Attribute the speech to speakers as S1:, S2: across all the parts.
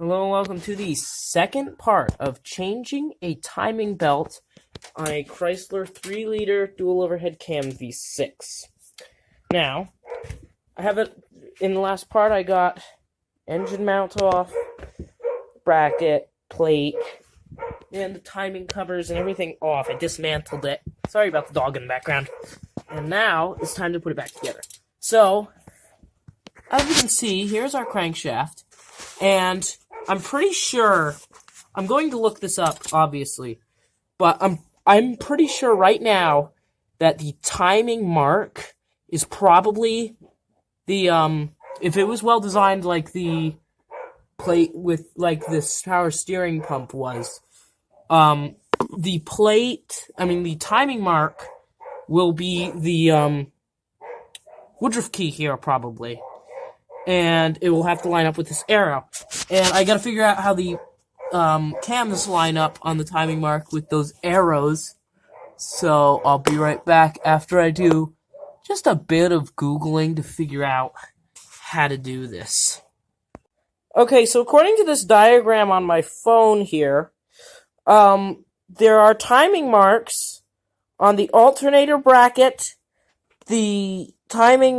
S1: Hello and welcome to the second part of changing a timing belt on a Chrysler 3-liter dual overhead cam V6. Now, I have it in the last part. I got engine mount off, bracket, plate, and the timing covers and everything off. I dismantled it. Sorry about the dog in the background. And now it's time to put it back together. So, as you can see, here's our crankshaft, and I'm pretty sure, I'm going to look this up, obviously, but I'm pretty sure right now that the timing mark is probably the, if it was well designed like the plate with, like this power steering pump was, the timing mark will be the, Woodruff key here, probably. And it will have to line up with this arrow. And I gotta figure out how the cams line up on the timing mark with those arrows. So I'll be right back after I do just a bit of Googling to figure out how to do this. Okay, so according to this diagram on my phone here, there are timing marks on the alternator bracket, the timing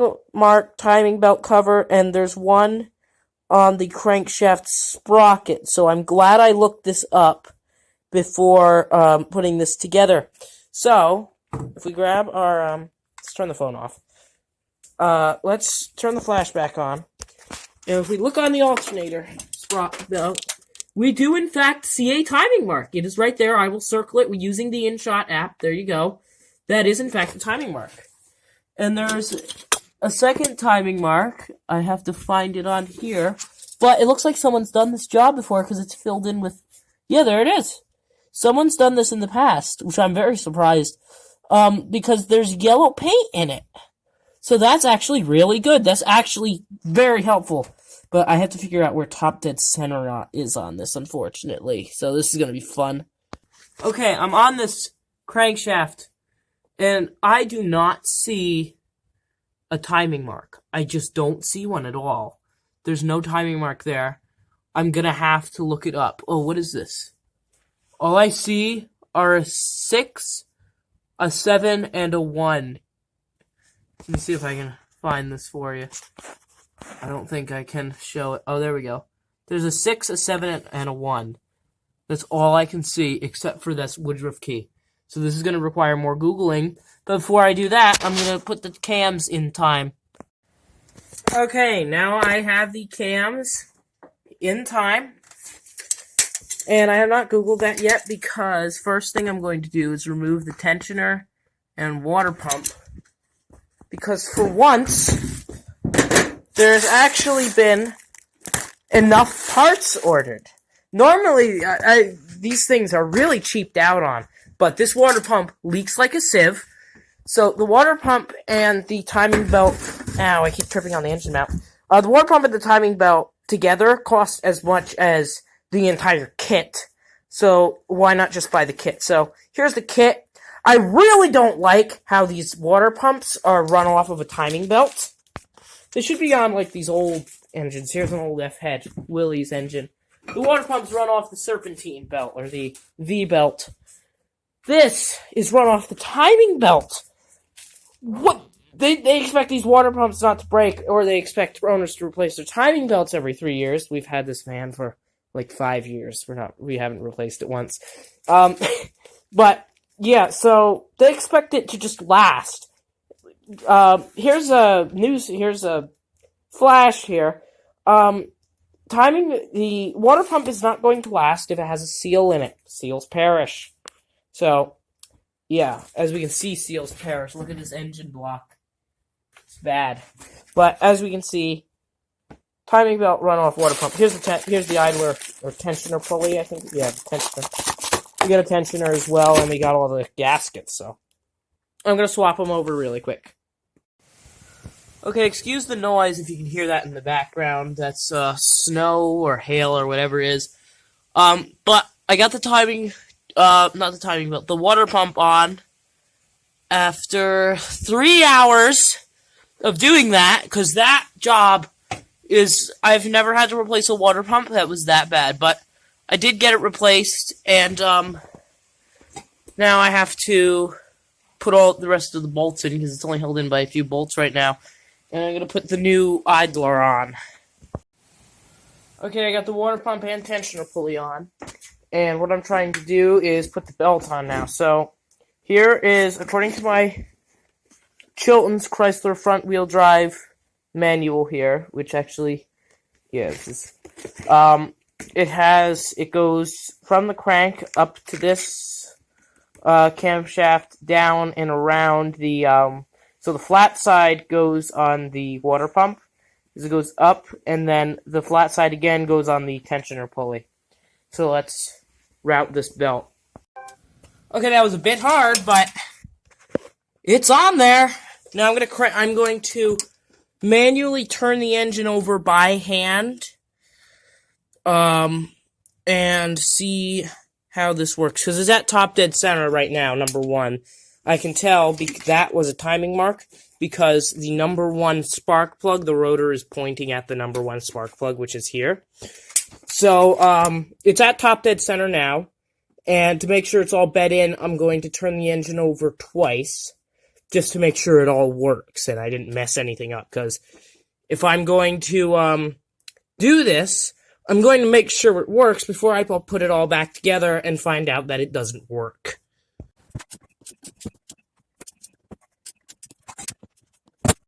S1: belt cover, and there's one on the crankshaft sprocket. So I'm glad I looked this up before putting this together. So if we grab our let's turn the phone off. Let's turn the flash back on. And if we look on the alternator sprocket belt, we do in fact see a timing mark. It is right there. I will circle it using the InShot app. There you go. That is in fact a timing mark. And there's a second timing mark. I have to find it on here. But it looks like someone's done this job before because it's filled in with... Yeah, there it is. Someone's done this in the past, which I'm very surprised. Because there's yellow paint in it. So that's actually really good. That's actually very helpful. But I have to figure out where top dead center is on this, unfortunately. So this is going to be fun. Okay, I'm on this crankshaft. And I do not see a timing mark. I just don't see one at all. There's no timing mark there. I'm gonna have to look it up. Oh, what is this? All I see are a 6, a 7, and a 1. Let me see if I can find this for you. I don't think I can show it. Oh, there we go. There's a 6, a 7, and a 1. That's all I can see, except for this Woodruff key. So this is going to require more Googling. But before I do that, I'm going to put the cams in time. Okay, now I have the cams in time. And I have not Googled that yet because first thing I'm going to do is remove the tensioner and water pump. Because for once, there's actually been enough parts ordered. Normally, these things are really cheaped out on. But this water pump leaks like a sieve. So the water pump and the timing belt... Ow, I keep tripping on the engine mount. The water pump and the timing belt together cost as much as the entire kit. So why not just buy the kit? So here's the kit. I really don't like how these water pumps are run off of a timing belt. They should be on like these old engines. Here's an old F-head, Willys engine. The water pumps run off the serpentine belt, or the V-belt. This is run off the timing belt. What? They expect these water pumps not to break, or they expect owners to replace their timing belts every 3 years. We've had this van for like 5 years. We haven't replaced it once. But yeah, so they expect it to just last. Here's a flash here. The water pump is not going to last if it has a seal in it. Seals perish. So, yeah, as we can see, seals perish. Look at this engine block. It's bad. But, as we can see, timing belt, runoff, water pump. Here's the idler, or tensioner pulley, I think. Yeah, tensioner. We got a tensioner as well, and we got all the gaskets, so. I'm going to swap them over really quick. Okay, excuse the noise if you can hear that in the background. That's snow or hail or whatever it is. But I got the timing... not the timing belt, the water pump on after 3 hours of doing that, because that job is I've never had to replace a water pump that was that bad, but I did get it replaced, and now I have to put all the rest of the bolts in because it's only held in by a few bolts right now. And I'm going to put the new idler on. Okay, I got the water pump and tensioner pulley on. And what I'm trying to do is put the belt on now. So, here is, according to my Chilton's Chrysler front-wheel drive manual here, which actually, yeah, this is, it goes from the crank up to this camshaft, down and around the, so the flat side goes on the water pump, as it goes up, and then the flat side again goes on the tensioner pulley. So let's route this belt. Okay, that was a bit hard, but it's on there. Now I'm going to manually turn the engine over by hand, and see how this works, because it's at top dead center right now, number 1. I can tell that was a timing mark, because the number 1 spark plug, the rotor is pointing at the number 1 spark plug, which is here. So, it's at top dead center now, and to make sure it's all bed in, I'm going to turn the engine over twice, just to make sure it all works, and I didn't mess anything up, because if I'm going to, do this, I'm going to make sure it works before I put it all back together and find out that it doesn't work.